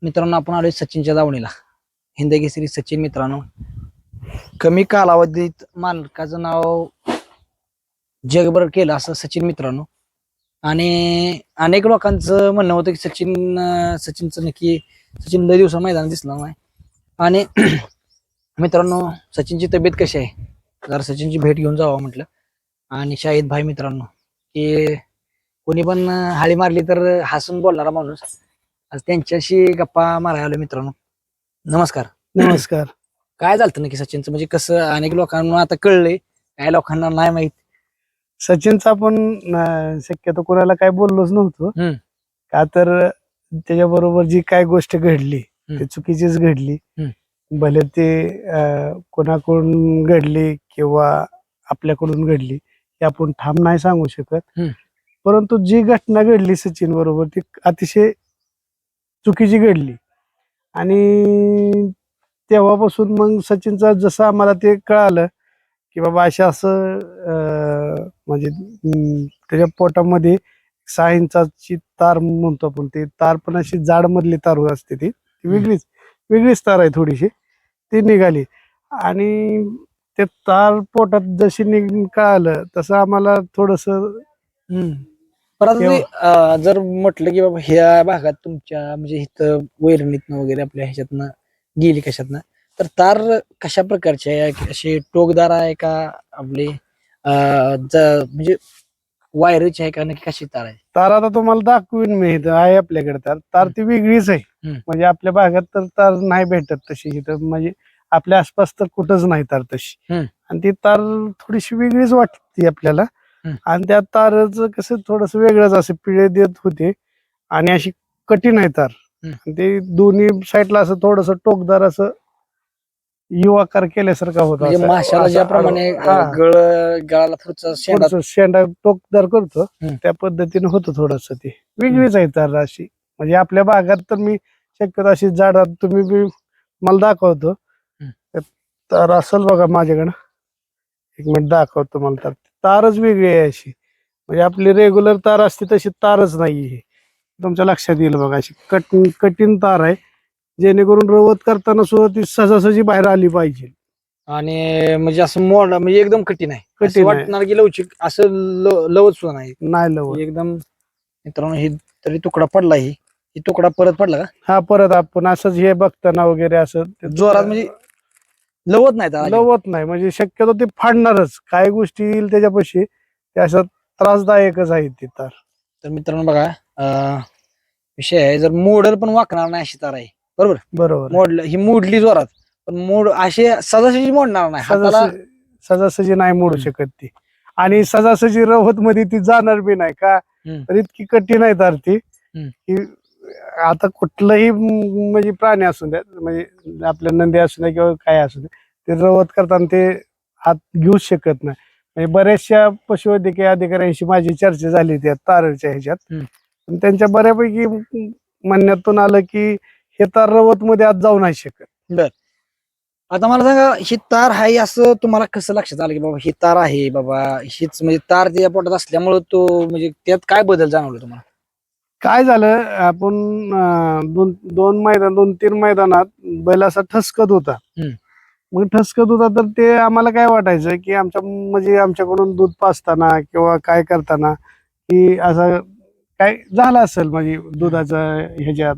मित्रांनो, आपण आलोय सचिनच्या दावणीला. हिंदकेसरी सचिन मित्रांनो, कमी कालावधीत मालकाचं नाव जगभर केलं असं सचिन मित्रांनो. आणि अनेक लोकांचं म्हणणं होतं की सचिनचं नक्की सचिन लय दिवसा मैदान दिसला नाही. आणि मित्रांनो, सचिनची तब्येत कशी आहे जरा सचिनची भेट घेऊन जावं म्हटलं. आणि शाहिद भाई मित्रांनो, की कोणी पण हाळी मारली तर हसून बोलणारा माणूस, आज त्यांच्याशी गप्पा मारायला आलो मित्रांनो. नमस्कार. नमस्कार. काय झालं नक्की सचिनचं, म्हणजे कसं अनेक लोकांना आता कळलंय, काही लोकांना नाही माहित. सचिनचा आपण शक्यतो कोणाला काय बोललोच नव्हतो. का तर त्याच्याबरोबर जी काय गोष्ट घडली ती चुकीचीच घडली. भले ते कोणाकडून घडली किंवा आपल्याकडून घडली हे आपण ठाम नाही सांगू शकत. परंतु जी घटना घडली सचिन बरोबर ती अतिशय चुकीची घडली. आणि तेव्हापासून मग सचिनचा जसं आम्हाला ते कळालं की बाबा असं म्हणजे त्याच्या पोटामध्ये 6 इंचाची तार म्हणतो आपण, ते तार पण अशी जाड मधली तार असते, ती वेगळीच तार आहे थोडीशी, ती निघाली. आणि ते तार पोटात जशी कळालं तसं आम्हाला थोडस परत जर म्हटलं की बाबा ह्या भागात तुमच्या म्हणजे इथं वैरणीतनं वगैरे आपल्या ह्याच्यातनं गेली कशातनं, तर तार कशा प्रकारची आहे, अशी टोकदार आहे का आपली म्हणजे वायरची आहे का, नक्की कशी तार आहे? तार आता तुम्हाला दाखवीन मी, इथं आहे आपल्याकडे तार ती वेगळीच आहे. म्हणजे आपल्या भागात तर तार नाही भेटत तशी, इथं म्हणजे आपल्या आसपास तर कुठंच नाही तार तशी. आणि ती तार थोडीशी वेगळीच वाटते आपल्याला. आणि त्या तारचं कसं थोडस वेगळंच असं पिळे देत होते आणि अशी कठीण आहे तार. ते दोन्ही साईडला असं थोडस टोकदार असं यू आकार केल्यासारखा होता, म्हणजे माशाला ज्याप्रमाणे गळाला पुढचा शेंडा टोकदार करतो त्या पद्धतीने होतं थोडस. ते वेगळीच आहे तार अशी. म्हणजे आपल्या भागात तर मी शक्यतो अशी जाड, तुम्ही बी मला दाखवतो तर असेल बघा माझ्याकडं, एक मिनिट दाखवतो मला. तर तारच वेगळी आहे अशी, म्हणजे आपली रेग्युलर तार असते तशी तारच नाही. हे तुमच्या लक्षात येईल बघा, अशी कठीण तार आहे, जेणेकरून रवत करताना सुद्धा ती सहजासहजी बाहेर आली पाहिजे. आणि म्हणजे असं म्हणजे एकदम कठीण आहे, कठीण आहे. वाटणार की लवचिक असं लवत सुद्धा नाही लवत एकदम. मित्रांनो, ही तरी तुकडा पडला, ही तुकडा परत पडला का? हा, परत आपण असंच हे बघताना वगैरे असं जोरात म्हणजे लवत नाही, लवत नाही. म्हणजे शक्यतो ते फाडणारच, काही गोष्टी येईल त्याच्यापाशी, ते असं त्रासदायकच आहे ती तार. तर मित्रांनो बघा, विषय आहे, जर मोडल पण वाकणार नाही अशी तार आहे, बरोबर. ही मोडली जोरात, पण अशी सजासजी मोडणार नाही, सजासजी नाही मोडू शकत ती. आणि सजासजी रवत मध्ये ती जाणार बी नाही का, तर इतकी कठीण आहे तार ती की आता कुठलंही म्हणजे प्राणी असू द्या, म्हणजे आपल्या नंदी असू द्या किंवा काय असू द्या, ते रवत करताना ते हात घेऊच शकत नाही. म्हणजे बऱ्याचशा पशुवैद्यकीय अधिकाऱ्यांशी माझी चर्चा झाली त्या तारच्या ह्याच्यात, पण त्यांच्या बऱ्यापैकी म्हणण्यातून आलं की हे तार रवत मध्ये आज जाऊ नाही शकत. बर, आता मला सांगा, ही तार आहे असं तुम्हाला कसं लक्षात आलं की बाबा ही तार आहे, बाबा हीच म्हणजे तार त्या पोटात असल्यामुळे तो, म्हणजे त्यात काय बदल जाणवलं तुम्हाला? काय झालं, आपण दोन तीन मैदानात बैल असा ठसकत होता. मग ठसकत होता तर ते आम्हाला काय वाटायचं की म्हणजे आमच्याकडून दूध पाजताना किंवा काय करताना की असं काय झालं असेल, म्हणजे दुधाचं ह्याच्यात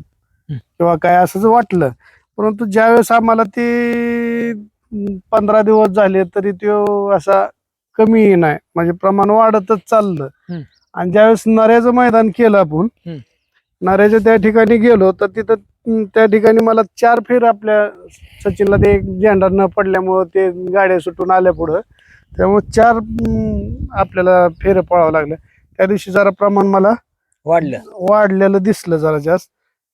किंवा काय असंच वाटलं. परंतु ज्यावेळेस आम्हाला ते 15 दिवस झाले तरी तो असा कमी नाही, म्हणजे प्रमाण वाढतच चाललं. आणि ज्यावेळेस नऱ्याचं मैदान केलं आपण, नऱ्याच्या त्या ठिकाणी गेलो तर तिथं त्या ठिकाणी मला 4 फेर आपल्या सचिनला ते झेंडा न पडल्यामुळं ते गाड्या सुटून आल्या पुढं, त्यामुळे 4 आपल्याला फेर पळावं लागलं. त्या दिवशी जरा प्रमाण मला वाढलेलं दिसलं जरा जास्त.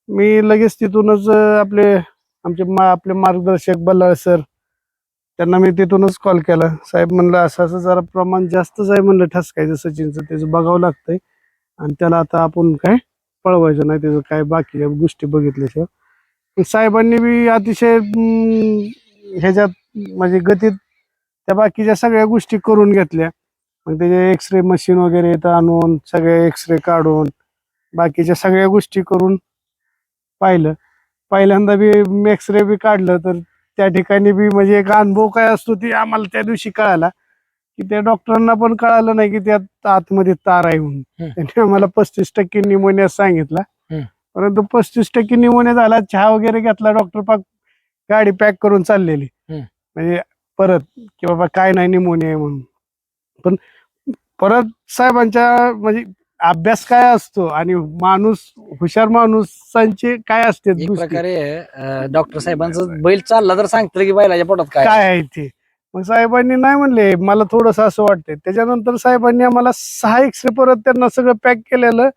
मी लगेच तिथूनच आपले मार्गदर्शक बल्लाळ सर, त्यांना मी तिथूनच कॉल केला. साहेब म्हणलं असं असं जरा प्रमाण जास्तच आहे म्हणलं ठसकायचं सचिनचं, त्याचं बघावं लागतंय आणि त्याला आता आपण काय पळवायचं नाही, त्याचं काय बाकीच्या गोष्टी बघितल्याशिवाय. साहेबांनी बी अतिशय ह्याच्यात म्हणजे गतीत त्या बाकीच्या सगळ्या गोष्टी करून घेतल्या. मग त्याचे एक्सरे मशीन वगैरे इथं आणून सगळे एक्सरे काढून बाकीच्या सगळ्या गोष्टी करून पाहिलं. पहिल्यांदा बी एक्सरे बी काढलं तर त्या ठिकाणी बी म्हणजे एक अनुभव काय असतो ती आम्हाला त्या दिवशी कळाला की त्या डॉक्टरांना पण कळालं नाही की त्यात आतमध्ये तार आहे म्हणून. त्यांनी आम्हाला 35% निमोनिया सांगितला. परंतु 35% निमोनिया झाला. चहा वगैरे घेतला, डॉक्टर पाक गाडी पॅक करून चाललेली म्हणजे परत की बाबा काय नाही निमोनिया आहे म्हणून. पण परत साहेबांच्या म्हणजे अभ्यास काय असतो आणि माणूस हुशार माणसांचे काय असते एक प्रकारे डॉक्टर साहेबांचं बैल चालला तर सांगतं की बैलाच्या पोटात काय काय आहे ते. मग साहेबांनी नाही म्हणले मला थोडस असं वाटतंय. त्याच्यानंतर साहेबांनी आम्हाला 6 एक्सरे परत त्यांना सगळं पॅक केलेलं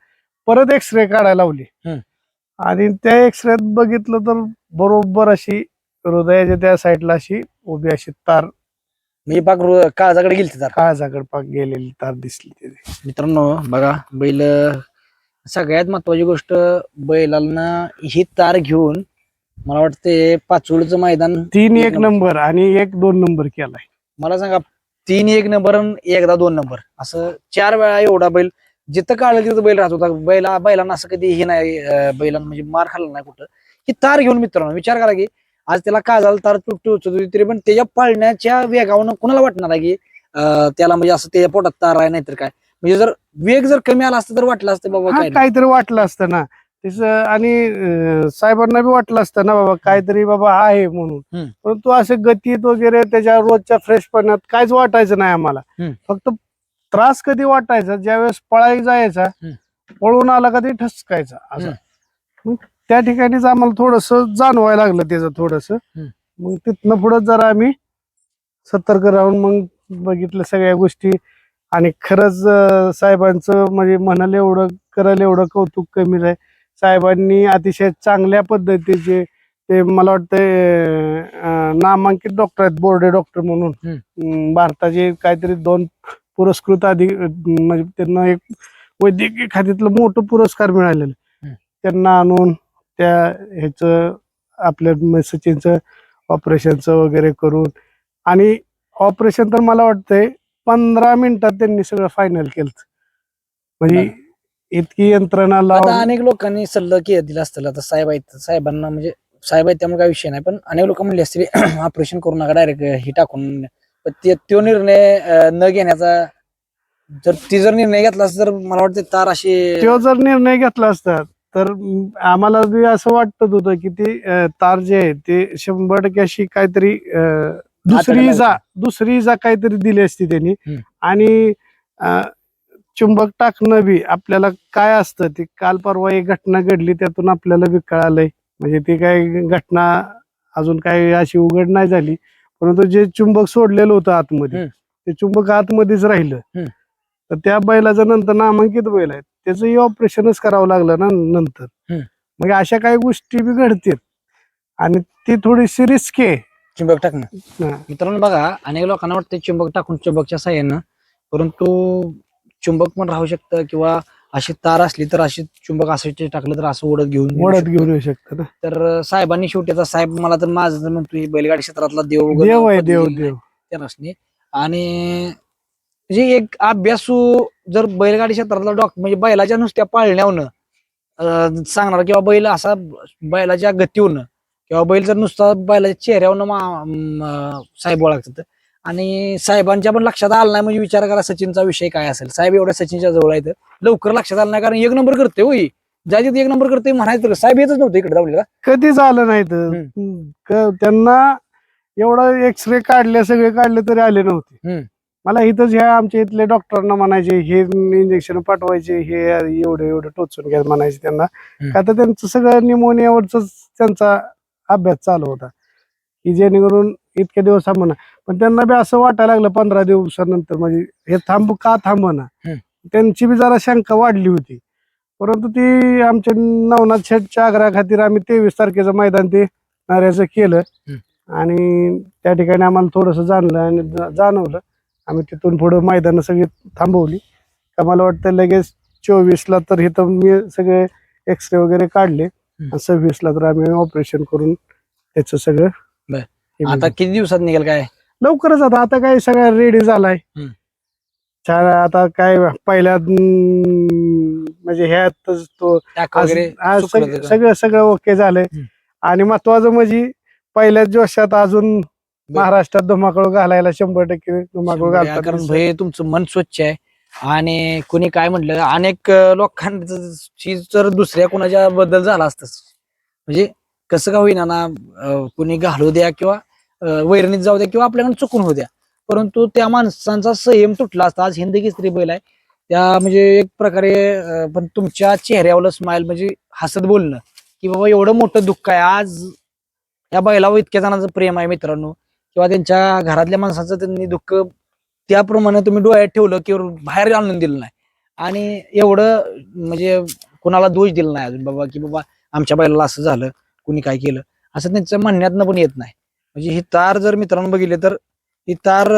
परत एक्सरे काढायला लावले आणि त्या एक्सरेत बघितलं तर बरोबर अशी हृदयाच्या त्या साईडला अशी उभी अशी तार म्हणजे पाक काळजाकडे गेली तर काळजाकड पाक गेलेली तार दिसली तिथे. मित्रांनो बघा बैल सगळ्यात महत्वाची गोष्ट बैलांना ही तार घेऊन मला वाटते पाचवडचं मैदान 3-1 नंबर आणि 1-2 नंबर केलाय. मला सांगा 3-1 नंबर आणि एकदा 2 नंबर असं 4 वेळा एवढा बैल जिथं काढलं तिथं बैल राहत होता. बैलांना असं कधी हे नाही बैलांना म्हणजे मार खाल्ला नाही कुठं. ही तार घेऊन मित्रांनो विचार करा की आज त्याला काजाला तार तुटत होती तरी पण त्याच्या पाळण्याच्या वेगावरून कुणाला वाटणार आहे की त्याला म्हणजे असं त्याच्या पोटात तार आहे नाहीतर काय म्हणजे जर वेग जर कमी आला असतं तर वाटलं असतं बाबा काय काहीतरी वाटलं असतं ना त्याचं आणि साहेबांना बी वाटलं असतं ना बाबा काहीतरी बाबा आहे म्हणून. परंतु असे गतीत वगैरे त्याच्या रोजच्या फ्रेशपणात काहीच वाटायचं नाही आम्हाला. फक्त त्रास कधी वाटायचा ज्यावेळेस पळायला जायचा पळून आला कधी ठसकायचा असं. मग त्या ठिकाणीच आम्हाला थोडस जाणवायला लागलं त्याचं थोडस. मग तिथनं पुढं जरा आम्ही सतर्क राहून मग बघितलं सगळ्या गोष्टी आणि खरंच साहेबांचं म्हणजे म्हणाले एवढं करायला एवढं कौतुक कमी आहे. साहेबांनी अतिशय चांगल्या पद्धतीचे ते मला वाटतं नामांकित डॉक्टर आहेत बोर्डे डॉक्टर म्हणून भारताचे काहीतरी 2 पुरस्कृत म्हणजे त्यांना एक वैद्यकीय खात्यातलं मोठं पुरस्कार मिळालेलं. त्यांना आणून त्या ह्याचं आपल्या सचिनचं ऑपरेशनचं वगैरे करून आणि ऑपरेशन तर मला वाटतंय 15 मिनिटात त्यांनी सगळं फायनल केलं. म्हणजे इतकी यंत्रणा आता लावून अनेक लोकांनी सल्ला दिला असतील आता साहेबांना म्हणजे साहेब आहेत त्यामुळे काही विषय नाही पण अनेक लोक म्हणले असतील ऑपरेशन करू नका डायरेक्ट ही टाकून. तो निर्णय न घेण्याचा जर निर्णय घेतला असता तर मला वाटतं तार अशी तो जर निर्णय घेतला असता तर आम्हाला बी असं वाटत होतं की ते तार जे आहे ते 100% अशी काहीतरी दुसरी इजा काहीतरी दिली असती त्यांनी. आणि चुंबक टाकणं बी आपल्याला काय असतं ते काल परवा एक घटना घडली त्यातून आपल्याला बी कळालंय. म्हणजे ती काही घटना अजून काही अशी उघड नाही झाली परंतु जे चुंबक सोडलेलं होतं आतमध्ये ते चुंबक आतमध्येच राहिलं. तर त्या बैलाचं नंतर नामांकित बैल आहे त्याचंही ऑपरेशनच करावं लागलं ना नंतर. मग अशा काही गोष्टी बी घडतात आणि ती थोडीशी रिस्क आहे चुंबक टाकणं. मित्रांनो बघा अनेक लोकांना वाटतं चुंबक टाकून चुंबकच्या साह्यानं परंतु चुंबक पण राहू शकतं किंवा अशी तार असली तर अशी चुंबक असं टाकलं तर असं ओढत घेऊन येऊ शकतं ना. तर साहेबांनी शेवटी आता साहेब मला तर माझं तर म्हणतो बैलगाडी क्षेत्रातला देव आहे देव त्या नसणे. आणि म्हणजे एक अभ्यासू जर बैलगाडी क्षेत्रातला डॉक्टर म्हणजे बैलाच्या नुसत्या पाळण्यावरनं सांगणार किंवा बैल असा बैलाच्या गतीवरनं किंवा बैल जर नुसता बैलाच्या चेहऱ्यावरनं साहेब ओळखतात आणि साहेबांच्या पण लक्षात आलं नाही म्हणजे विचार करा सचिनचा विषय काय असेल. साहेब एवढ्या सचिनच्या जवळ आहेत लवकर लक्षात आलं नाही कारण 1 नंबर करते होई ज्या 1 नंबर करते म्हणायचं साहेब येतच नव्हते इकडे दावलीला कधीच आलं नाही तर त्यांना एवढा एक्सरे काढले सगळे काढले तरी आले नव्हते. मला इथंच ह्या आमच्या इथले डॉक्टरांना म्हणायचे हे इंजेक्शन पाठवायचे हे एवढं टोचून घ्या म्हणायचे त्यांना. का तर त्यांचं सगळं निमोनियावरच त्यांचा अभ्यास चालू होता की जेणेकरून इतके दिवस थांबना. पण त्यांना बी असं वाटायला लागलं 15 दिवसानंतर म्हणजे हे थांबना त्यांची बी जरा शंका वाढली होती. परंतु ती आमच्या नवनाथ शेठच्या आग्रहा खातीर आम्ही 23 तारखेचं मैदान ते नाऱ्याचं केलं आणि त्या ठिकाणी आम्हाला थोडंसं जाणवलं. आम्ही तिथून पुढे मैदान सगळी थांबवली. मला वाटतं लगेच 24ला तर इथं मी सगळे एक्सरे वगैरे काढले आणि 26ला तर आम्ही ऑपरेशन करून त्याचं सगळं. आता किती दिवसात निघेल काय लवकरच आता काय सगळं रेडी झालाय. आता काय पहिल्या म्हणजे ह्यातच तो सगळं ओके झालंय. आणि महत्वाचं म्हणजे पहिल्याच जोशात अजून महाराष्ट्रात धुमाकूळ घालायला 100% धुमाकूळ घालतात कारण भय तुमचं मन स्वच्छ आहे आणि कुणी काय म्हटलं अनेक लोकांची जर दुसऱ्या कुणाच्या बद्दल झाला असतं म्हणजे कसं का होईना ना कुणी घालू द्या किंवा वैरणीत जाऊ द्या किंवा आपल्याकडे चुकून होऊ द्या परंतु त्या माणसांचा संयम तुटला असता. आज हिंद केसरी बैल आहे त्या म्हणजे एक प्रकारे पण तुमच्या चेहऱ्यावर स्माइल म्हणजे हसत बोलणं की बाबा एवढं मोठं दुःख आहे आज या बैलावर इतक्या जणांचं प्रेम आहे मित्रांनो किंवा त्यांच्या घरातल्या माणसाचं त्यांनी दुःख त्याप्रमाणे तुम्ही डोळ्यात ठेवलं किंवा बाहेर आणून दिलं नाही आणि एवढं म्हणजे कुणाला दोष दिला नाही अजून बाबा की बाबा आमच्या बैलाला असं झालं कुणी काय केलं असं त्यांचं म्हणण्यातनं पण येत नाही. म्हणजे ही तार जर मित्रांनो बघितली तर ही तार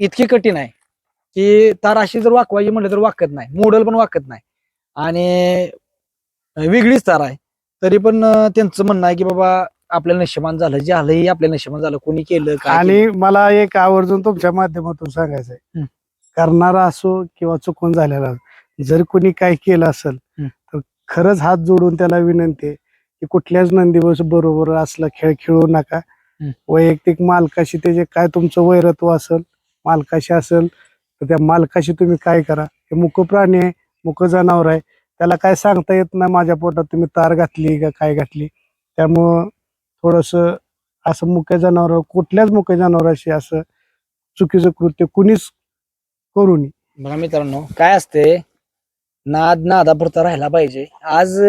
इतकी कठीण आहे की तार अशी जर वाकवायची म्हणलं तर वाकत नाही मोडल पण वाकत नाही आणि वेगळीच तार आहे तरी पण त्यांचं म्हणणं आहे की बाबा आपल्याला नशिबान झालं जे आलंही आपल्या नशिबान झालं कोणी केलं काय आणि मला एक आवर्जून तुमच्या माध्यमातून सांगायचंय हं. करणारा असो किंवा चुकून झालेला जर कोणी काय केलं असेल तर खरंच हात जोडून त्याला विनंती आहे की कुठल्याच नंदीबस बरोबर असला खेळ खेळू नका. वैयक्तिक मालकाशी त्याचे काय तुमचं वैरत्व असेल मालकाशी असेल तर त्या मालकाशी तुम्ही काय करा. हे मुक प्राणी आहे मुक जनावर आहे त्याला काय सांगता येत नाही माझ्या पोटात तुम्ही तार घातली का काय घातली त्यामुळं थोडस असं मुक्या जनावर कुठल्याच मुक्या जनावराशी असं चुकीचं कृत्य कुणीच करू नये. बघा मित्रांनो काय असते नाद नादापुरता राहिला पाहिजे. आज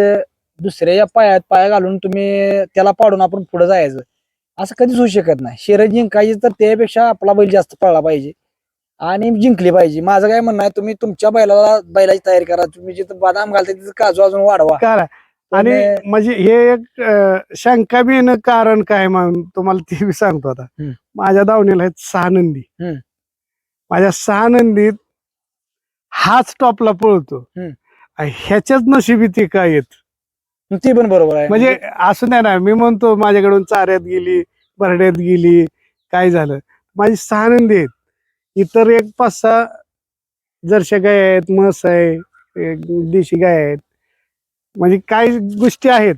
दुसऱ्याच्या पायात पाया घालून तुम्ही त्याला पाडून आपण पुढे जायचं असं कधीच होऊ शकत नाही. शर्यत जिंकायची तर त्यापेक्षा आपला बैल जास्त पळला पाहिजे आणि जिंकली पाहिजे. माझं काय म्हणणं आहे तुम्ही तुमच्या बैलाची तयारी करा तुम्ही जिथं बदाम घालता तिथं काजू अजून वाढवा. करा आणि म्हणजे हे एक शंका बी येणं कारण काय मग तुम्हाला ते बी सांगतो आता. माझ्या दावणीला आहेत 6 नंदी. माझ्या 6 नंदीत हाच टॉपला पळतो ह्याच्याच नशिबी ते काय येत ते पण बरोबर आहे. म्हणजे असं नाही ना मी म्हणतो माझ्याकडून चाऱ्यात गेली बरड्यात गेली काय झालं माझी 6 नंदी आहेत. इतर एक 5-6 जर्शा गाय आहेत म्हस आहे देशी गाय आहेत म्हणजे काही गोष्टी आहेत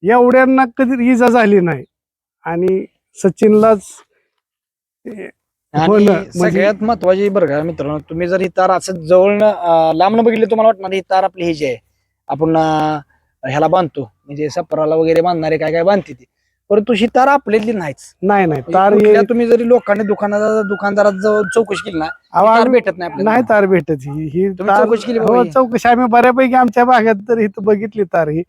एवढ्यांना कधी इजा झाली नाही आणि सचिनलाच आणि सगळ्यात महत्वाची बरं का मित्रांनो तुम्ही जर ही तार असं जवळ लांबनं बघितली तुम्हाला वाटणार ही तार आपली ही जी आहे आपण ह्याला बांधतो म्हणजे सपराला वगैरे बांधणारे काय काय बांधते ती परंतु ही तार आपल्यातली नाहीच. नाही तार तुम्ही जरी लोकांनी दुकानदारात जाऊन चौकशी केली ना तार भेटत नाही आपल्याला. नाही तार भेटत ही चौकशी केली हो चौकशी आम्ही बऱ्यापैकी आमच्या भागात तर इथं बघितली तार ही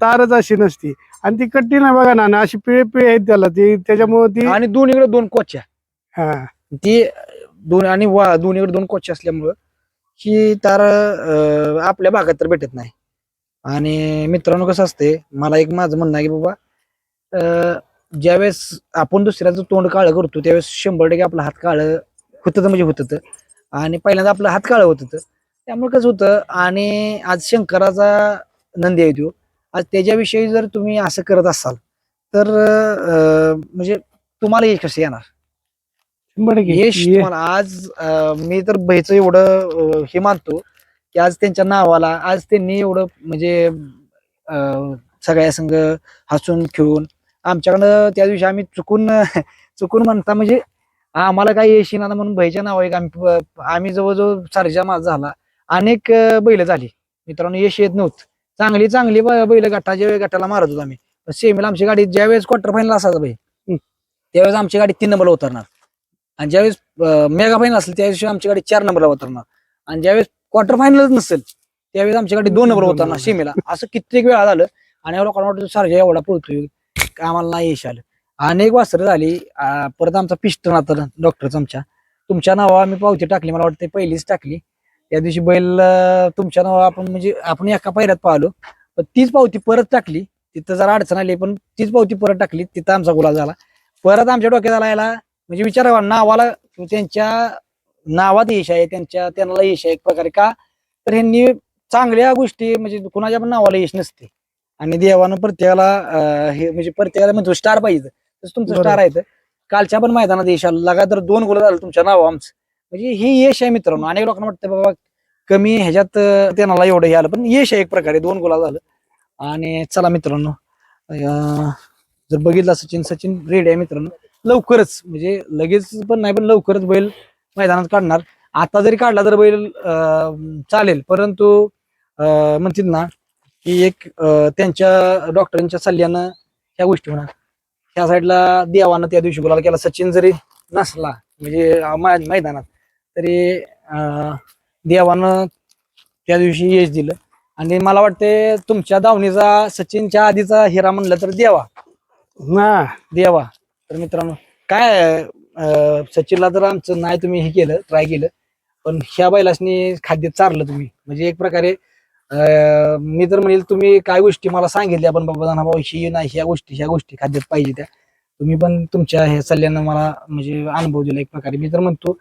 तारच अशी नसती आणि ती कठीण आहे बघा ना अशी पिळे पिळे आहेत त्याला ती त्याच्यामुळे ती आणि दोन्हीकडे 2 कोच्या हा ती दोन्हीकडे 2 कोच्या असल्यामुळं ही तार आपल्या भागात तर भेटत नाही. आणि मित्रांनो कसं असते मला एक माझं म्हणणं आहे की बाबा ज्यावेळेस आपण दुसऱ्याचं तोंड काळं करतो त्यावेळेस 100% आपलं हात काळं होतं म्हणजे होतं आणि पहिल्यांदा आपलं हात काळं होत त्यामुळे कसं होतं. आणि आज शंकराचा नंदी आहे तो आज त्याच्याविषयी जर तुम्ही असं करत असाल तर म्हणजे तुम्हाला यश कसं येणार. यश तुम्हाला आज मी तर भयचं एवढं हे मानतो की आज त्यांच्या नावाला आज त्यांनी एवढं म्हणजे सगळ्या संघ हसून खेळून आमच्याकडं त्या दिवशी आम्ही चुकून म्हणता म्हणजे आम्हाला काही यश येणार म्हणून भयच्या नावा आम्ही जवळजवळ सारजा माझा झाला अनेक बैल झाली मित्रांनो यश येत नव्हतं. चांगली बैल गटाला मारत होतो आम्ही सेमीला आमची गाडी ज्यावेळेस क्वार्टर फायनल असायचा भाई त्यावेळेस आमची गाडी 3 नंबरला उतरणार आणि ज्यावेळेस मेगा फायनल असेल त्यावेळेस आमची गाडी 4 नंबरला उतरणार आणि ज्यावेळेस क्वार्टर फायनलच नसेल त्यावेळेस आमची गाडी 2 नंबरला उतरणार सेमीला. असं कित्येक वेळा झालं आणि लोकांना वाटतं सारजा एवढा पळतोय आम्हाला नाही यश आलं. अनेक वासरं झाली परत आमचा पिस्टन आता डॉक्टरचा आमच्या तुमच्या नावा आम्ही पावती टाकली मला वाटतं पहिलीच टाकली त्या दिवशी बैल तुमच्या नावा आपण म्हणजे आपण एका पायऱ्यात पाहिलो पण तीच पावती परत टाकली तिथं जरा अडचण आली पण तीच पावती परत टाकली तिथं आमचा गुलाल झाला. परत आमच्या डोक्यात आला याला म्हणजे विचार नावाला त्यांच्या नावात यश आहे त्यांना यश आहे एक प्रकारे का तर ह्यांनी चांगल्या गोष्टी म्हणजे कुणाच्या पण नावाला यश नसते आणि देवानं प्रत्येकाला हे म्हणजे प्रत्येकाला म्हणतो स्टार पाहिजे तसं तुमचं स्टार आहे. कालच्या पण मैदानात यश आलं लगातार 2 गोल झालं तुमच्या नाव आमचं म्हणजे हे यश आहे मित्रांनो. अनेक लोकांना वाटतं बाबा कमी ह्याच्यात त्यांना एवढं हे आलं पण यश आहे एक प्रकारे 2 गोला झालं. आणि चला मित्रांनो जर बघितला सचिन रेडी आहे मित्रांनो. लवकरच म्हणजे लगेच पण नाही, पण लवकरच बैल मैदानात काढणार. आता जरी काढला तर बैल चालेल, परंतु म्हणतील ना की एक त्यांच्या डॉक्टरांच्या सल्ल्यानं ह्या गोष्टी होणार. ह्या साईडला देवानं त्या दिवशी गुलाल केला. सचिन जरी नसला म्हणजे मैदानात तरी देवानं त्या दिवशी यश दिलं. आणि मला वाटते तुमच्या दावणीचा सचिनच्या आधीचा हिरा म्हणलं तर देवा. तर मित्रांनो काय सचिनला तर आमचं नाही तुम्ही हे केलं, ट्राय केलं, पण ह्या बैलासनी खाद्य चारलं तुम्ही. म्हणजे एक प्रकारे मी तर म्हणेल तुम्ही काय गोष्टी मला सांगितल्या पण बाबा ना ही नाही, ह्या गोष्टी खाद्यात पाहिजे त्या तुम्ही पण तुमच्या ह्या सल्ल्यानं मला म्हणजे अनुभव दिला एक प्रकारे. मी तर म्हणतो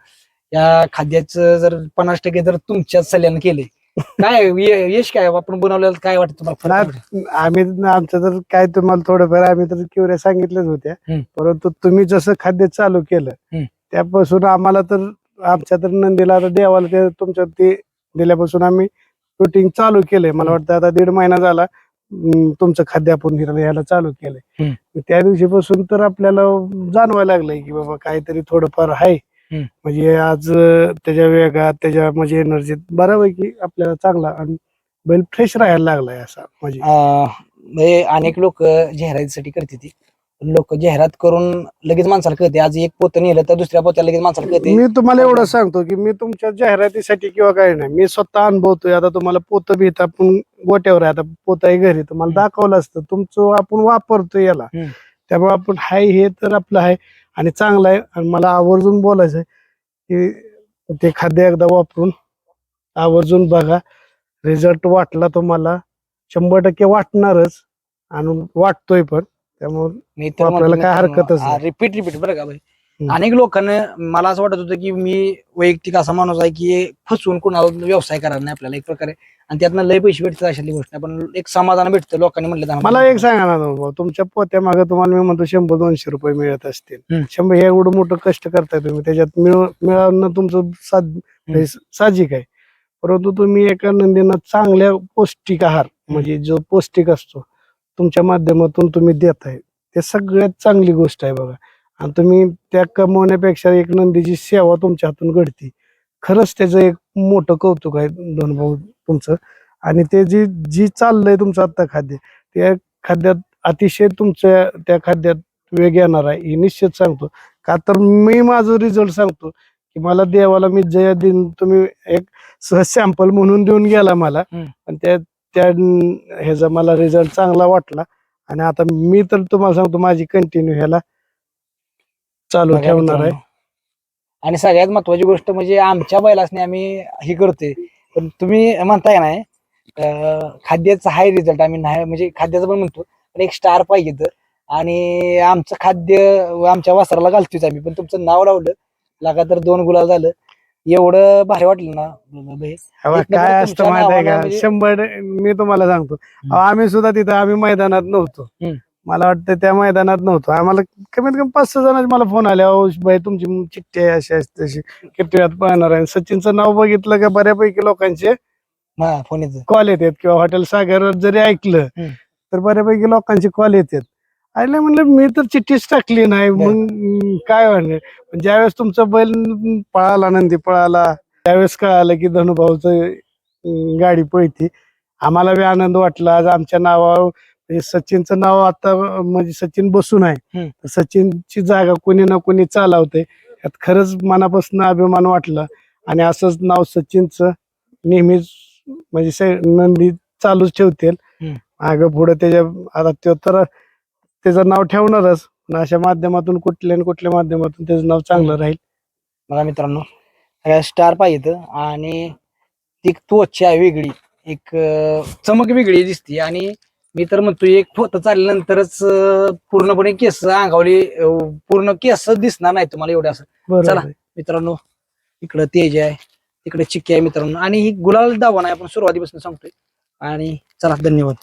या खाद्याचं जर 50% जर तुमच्याच सल्ल्यानं केले काय यश काय आपण बनवलेलं काय वाटतं तुम्हाला? आम्ही आमचं तर काय तुम्हाला थोडंफार आम्ही तर क्युऱ्या सांगितलंच होत्या, परंतु तुम्ही जसं खाद्य चालू केलं त्यापासून आम्हाला तर आमच्या तर नंदीला आता देवाला ते तुमच्या ते दिल्यापासून आम्ही रुटीन चालू केलंय. मला वाटतं आता 1.5 महिना झाला तुमचं खाद्य आपण यायला चालू केलंय. त्या दिवशीपासून तर आपल्याला जाणवायला लागलंय की बाबा काहीतरी थोडंफार आहे. म्हणजे आज त्याच्या वेगात त्याच्या म्हणजे एनर्जीत बऱ्यापैकी आपल्याला चांगला आणि बैल फ्रेश राहायला लागलाय असा. म्हणजे अनेक लोक जाहिरातीसाठी करते ती लोक जाहिरात करून लगेच माणसाला कळते. आज एक पोतं नेलं तर दुसऱ्या पोत्याला लगेच माणसाला कळते. मी तुम्हाला एवढं सांगतो की मी तुमच्या जाहिरातीसाठी किंवा काही नाही, मी स्वतः अनुभवतोय. आता तुम्हाला पोतं भीत आपण गोट्यावर आहे, आता पोतं आहे घरी, तुम्हाला दाखवलं असतं, तुमचं आपण वापरतोय याला, त्यामुळे आपण हाय हे तर आपलं आहे आणि चांगलं आहे. आणि मला आवर्जून बोलायचं आहे की ते खाद्य एकदा वापरून आवर्जून बघा. रिझल्ट वाटला तुम्हाला 100% वाटणारच आणि वाटतोय पण, त्यामुळे आपल्याला काय हरकतच नाही. रिपीट बरं का भाई. अनेक लोकांना मला असं वाटत होतं की मी वैयक्तिक असा माणूस आहे की फसवून कोणाला व्यवसाय करायला नाही आपल्याला एक प्रकारे, आणि त्यातनं लय पैसे भेटतात अशातली गोष्ट, पण एक समाधान भेटतं लोकांनी म्हणलं. मला एक सांगा ना भाऊ, तुमच्या पोत्या मागे तुम्हाला मी म्हणतो 100-200 रुपये मिळत असतील. 100 हे एवढं मोठं कष्ट करताय तुम्ही, त्याच्यात मिळवणं तुमचं साहजिक आहे. परंतु तुम्ही एका नंदीनं चांगल्या पौष्टिक आहार म्हणजे जो पौष्टिक असतो तुमच्या माध्यमातून तुम्ही देत आहे, ते सगळ्यात चांगली गोष्ट आहे बघा. आणि तुम्ही त्या कमवण्यापेक्षा एक नंदीची सेवा तुमच्या हातून घडती, खरंच त्याचं एक मोठं कौतुक आहे दोन भाऊ तुमचं. आणि ते जी चाललंय तुमचं आता खाद्य, त्या खाद्यात अतिशय तुमच्या त्या खाद्यात वेग येणार आहे हे निश्चित सांगतो. का तर मी माझं रिझल्ट सांगतो की मला देवाला मी जय दिन तुम्ही एक सहज सॅम्पल म्हणून देऊन गेला मला, पण त्या ह्याचा मला रिझल्ट चांगला वाटला. आणि आता मी तर तुम्हाला सांगतो माझी कंटिन्यू ह्याला चालू ठेवणार आहे. आणि सगळ्यात महत्वाची गोष्ट म्हणजे आमच्या बैलासने आम्ही हे करतोय, पण तुम्ही म्हणताय नाही खाद्याचा हाय रिझल्ट आम्ही नाही म्हणजे खाद्याचं पण म्हणतो, पण एक स्टार पाहिजे तर. आणि आमचं खाद्य आमच्या वासराला घालतोय आम्ही, पण तुमचं नाव लावलं लगातार 2 गुलाल झालं, एवढं भारी वाटलं ना. काय असतं माहित आहे का, 100 मी तुम्हाला सांगतो, आम्ही सुद्धा तिथं आम्ही मैदानात नव्हतो. मला वाटतं त्या मैदानात नव्हतो, आम्हाला कमीत कमी 5-6 जणांचे मला फोन आले, भाई तुमची चिठ्ठी आहे अशी तशी किती वेळात पाहणार आहे. सचिनचं नाव बघितलं का बऱ्यापैकी लोकांचे फोन कॉल येतात, किंवा हॉटेल सागर जरी ऐकलं तर बऱ्यापैकी लोकांचे कॉल येतात. आले म्हणलं मी तर चिठ्ठीच टाकली नाही, मग काय म्हणणे. ज्यावेळेस तुमचा बैल पळाला, नंदी पळाला, त्यावेळेस कळालं की धनुभाऊचं गाडी पळती. आम्हाला बी आनंद वाटला. आज आमच्या नावावर सचिनचं नाव आता म्हणजे सचिन बसून आहे, सचिनची जागा कोणी ना कोणी चालवते, यात खरंच मनापासून अभिमान वाटला. आणि असंच नाव सचिनचं नेहमीच म्हणजे नंदी चालूच ठेवतील मागं पुढे. त्याच्या आता तो तर त्याचं नाव ठेवणारच, पण अशा माध्यमातून कुठल्या माध्यमातून त्याचं नाव चांगलं राहील. बघा मित्रांनो, स्टार पाहिजे आणि ती त्वचा वेगळी, एक चमक वेगळी दिसते. आणि मी तर म्हणतो एक पोतं चालल्यानंतरच पूर्णपणे केस अंगावली, पूर्ण केस दिसणार नाही तुम्हाला एवढं असं. चला मित्रांनो, इकडं तेज आहे, तिकडे चिक्की आहे मित्रांनो, आणि ही गुलाल दावा नाही आपण सुरुवातीपासून सांगतोय. आणि चला, धन्यवाद.